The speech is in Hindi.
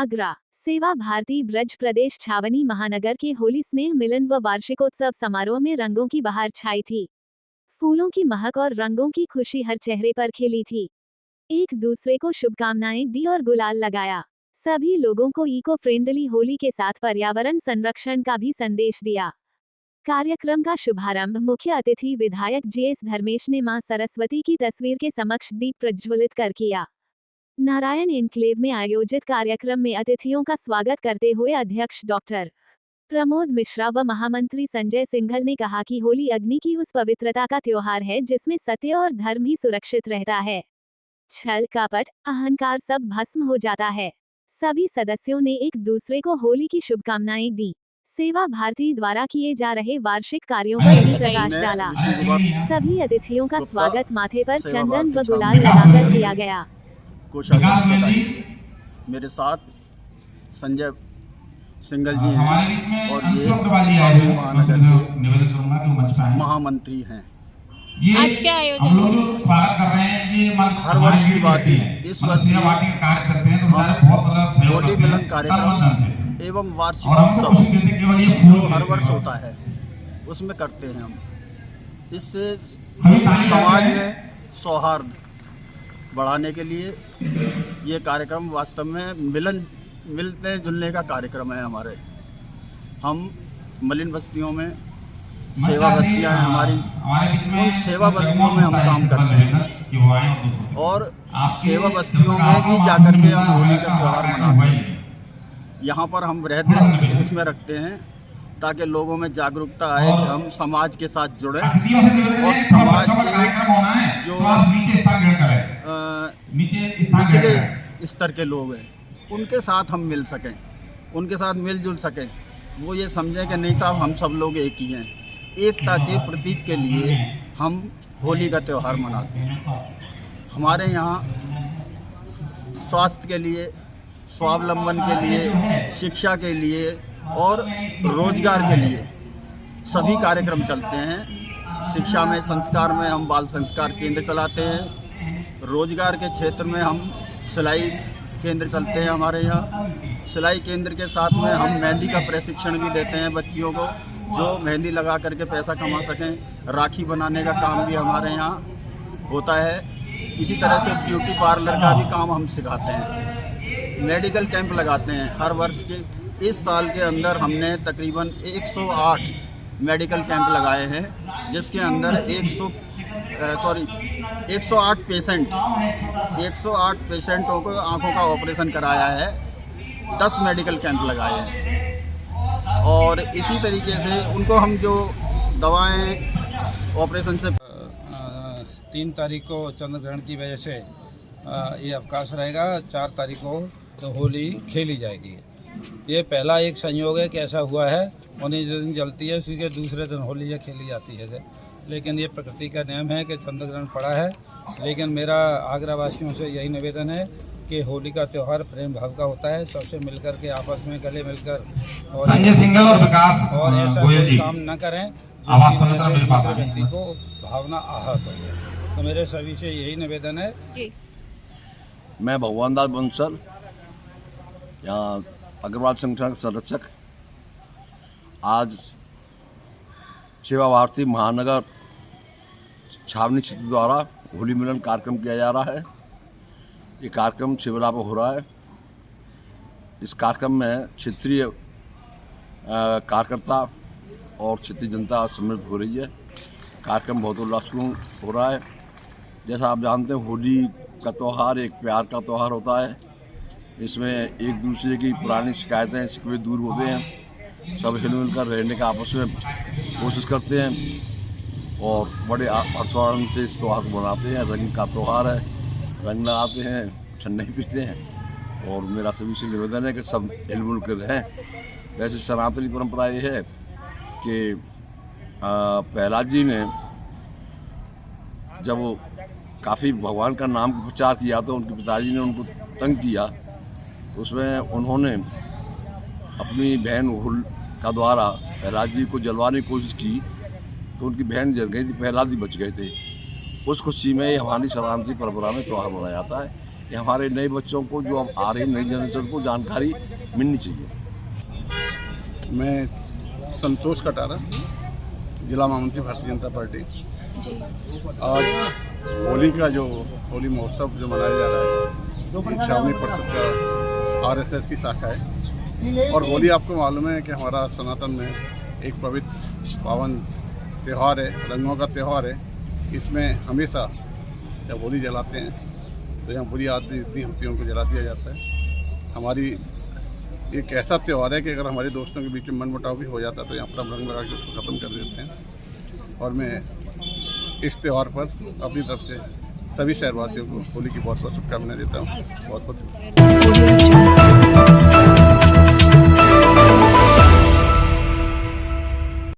आगरा सेवा भारती ब्रज प्रदेश छावनी महानगर के होली स्नेह मिलन व वार्षिकोत्सव समारोह में रंगों की बहार छाई थी। फूलों की महक और रंगों की खुशी हर चेहरे पर खिली थी। एक दूसरे को शुभकामनाएं दी और गुलाल लगाया। सभी लोगों को इको फ्रेंडली होली के साथ पर्यावरण संरक्षण का भी संदेश दिया। कार्यक्रम का शुभारंभ मुख्य अतिथि विधायक जीएस धर्मेश ने मां सरस्वती की तस्वीर के समक्ष दीप प्रज्वलित कर किया। नारायण एन्क्लेव में आयोजित कार्यक्रम में अतिथियों का स्वागत करते हुए अध्यक्ष डॉक्टर प्रमोद मिश्रा व महामंत्री संजय सिंघल ने कहा कि होली अग्नि की उस पवित्रता का त्योहार है जिसमें सत्य और धर्म ही सुरक्षित रहता है। छल कपट अहंकार सब भस्म हो जाता है। सभी सदस्यों ने एक दूसरे को होली की शुभकामनाएं दी। सेवा भारती द्वारा किए जा रहे वार्षिक कार्यों पर भी प्रकाश डाला। सभी अतिथियों का स्वागत माथे पर चंदन व गुलाल लगाकर किया गया। मेरे साथ संजय सिंघल जी हैं और ये छावनी महानगर के महामंत्री हैं। आज क्या आयोजन हम लोग स्वागत कर रहे हैं। ये हर वर्ष की बात है। इस वर्ष कार्य चलते हैं तो होली मिलन कार्यक्रम एवं वार्षिकोत्सव जो हर वर्ष होता है उसमें करते हैं हम। इससे समाज में सौहार्द बढ़ाने के लिए ये कार्यक्रम वास्तव में मिलने जुलने का कार्यक्रम है। हम मलिन बस्तियों में सेवा बस्तियां हैं हमारी, उन सेवा बस्तियों में हम काम करते हैं और सेवा बस्तियों में भी जाकर के हम होली का त्यौहार मनाते हैं। यहाँ पर हम रहते हैं उसमें रखते हैं ताकि लोगों में जागरूकता आए कि हम समाज के साथ जुड़े और समाज के जो निचले स्तर के लोग हैं उनके साथ हम मिल सकें, उनके साथ मिलजुल सकें। वो ये समझें कि नहीं साहब हम सब लोग एक ही हैं। एकता के प्रतीक के लिए हम होली का त्यौहार मनाते हैं। हमारे यहाँ स्वास्थ्य के लिए, स्वावलंबन के लिए, शिक्षा के लिए और रोजगार के लिए सभी कार्यक्रम चलते हैं। शिक्षा में, संस्कार में हम बाल संस्कार केंद्र चलाते हैं। रोजगार के क्षेत्र में हम सिलाई केंद्र चलते हैं। हमारे यहाँ सिलाई केंद्र के साथ में हम मेहंदी का प्रशिक्षण भी देते हैं बच्चियों को, जो मेहंदी लगा करके पैसा कमा सकें। राखी बनाने का काम भी हमारे यहाँ होता है। इसी तरह से ब्यूटी पार्लर का भी काम हम सिखाते हैं। मेडिकल कैंप लगाते हैं हर वर्ष के। इस साल के अंदर हमने तकरीबन 108 मेडिकल कैंप लगाए हैं, जिसके अंदर 108 पेशेंटों को आंखों का ऑपरेशन कराया है। 10 मेडिकल कैंप लगाए हैं और इसी तरीके से उनको हम जो दवाएं ऑपरेशन से 3 तारीख को चंद्र ग्रहण की वजह से ये अवकाश रहेगा। 4 तारीख को तो होली खेली जाएगी। ये पहला एक संयोग है कि ऐसा हुआ है। उन्हीं दिन जलती है, उसी के दूसरे दिन होली ये खेली जाती है। लेकिन ये प्रकृति का नियम है कि चंद्र ग्रहण पड़ा है। लेकिन मेरा आगरा वासियों से यही निवेदन है कि होली का त्यौहार प्रेम भाव का होता है। सबसे मिलकर के आपस में गले मिलकर और संजय सिंघल और विकास और ऐसा कोई काम न करें जिससे व्यक्ति को भावना आहत हो। तो मेरे सभी से यही निवेदन है। मैं भगवान दास बंसल, यहाँ अग्रवाल संगठन संरक्षक। आज सेवा भारती महानगर छावनी क्षेत्र द्वारा होली मिलन कार्यक्रम किया जा रहा है। ये कार्यक्रम शिवला पर हो रहा है। इस कार्यक्रम में क्षेत्रीय कार्यकर्ता और क्षेत्रीय जनता सम्मिलित हो रही है। कार्यक्रम बहुत उल्लासपूर्ण हो रहा है। जैसा आप जानते हैं, होली का त्यौहार एक प्यार का त्यौहार होता है। इसमें एक दूसरे की पुरानी शिकायतें, शिकवे दूर होते हैं। सब हिलमिल कर रहने का आपस में कोशिश करते हैं और बड़े हर्षोल्लास से इस त्यौहार को मनाते हैं। रंग का त्यौहार है, रंग लगाते हैं, ठंडे पीते हैं और मेरा सभी से निवेदन है कि सब हिलमिल कर रहें। वैसे सनातनी परंपरा ये है कि प्रहलाद जी ने जब काफ़ी भगवान का नाम का प्रचार किया तो उनके पिताजी ने उनको तंग किया। उसमें उन्होंने अपनी बहन हुल का द्वारा प्रहलाद जी को जलवाने की कोशिश की तो उनकी बहन जल गई थी, प्रहलाद जी बच गए थे। उस खुशी में हमारी सनातनी परंपरा में त्यौहार मनाया जाता है। ये हमारे नए बच्चों को, जो अब आ रही नई जनरेशन को जानकारी मिलनी चाहिए। मैं संतोष कटारा, जिला महामंत्री भारतीय जनता पार्टी। आज होली का जो होली महोत्सव जो मनाया जा रहा है, ये छावनी परिषद का RSS की शाखा है। और होली आपको मालूम है कि हमारा सनातन में एक पवित्र पावन त्यौहार है, रंगों का त्यौहार है। इसमें हमेशा जब होली जलाते हैं तो यहाँ बुरी आदतें जितनी होती हैं उनको जला दिया जाता है। हमारी एक ऐसा त्यौहार है कि अगर हमारे दोस्तों के बीच में मनमुटाव भी हो जाता है तो यहाँ पर हम रंग लगा के उसको ख़त्म कर देते हैं। और मैं इस त्यौहार पर अपनी तरफ से सभी शहरवासियों को होली की बहुत बहुत शुभकामनाएं देता हूँ। बहुत बहुत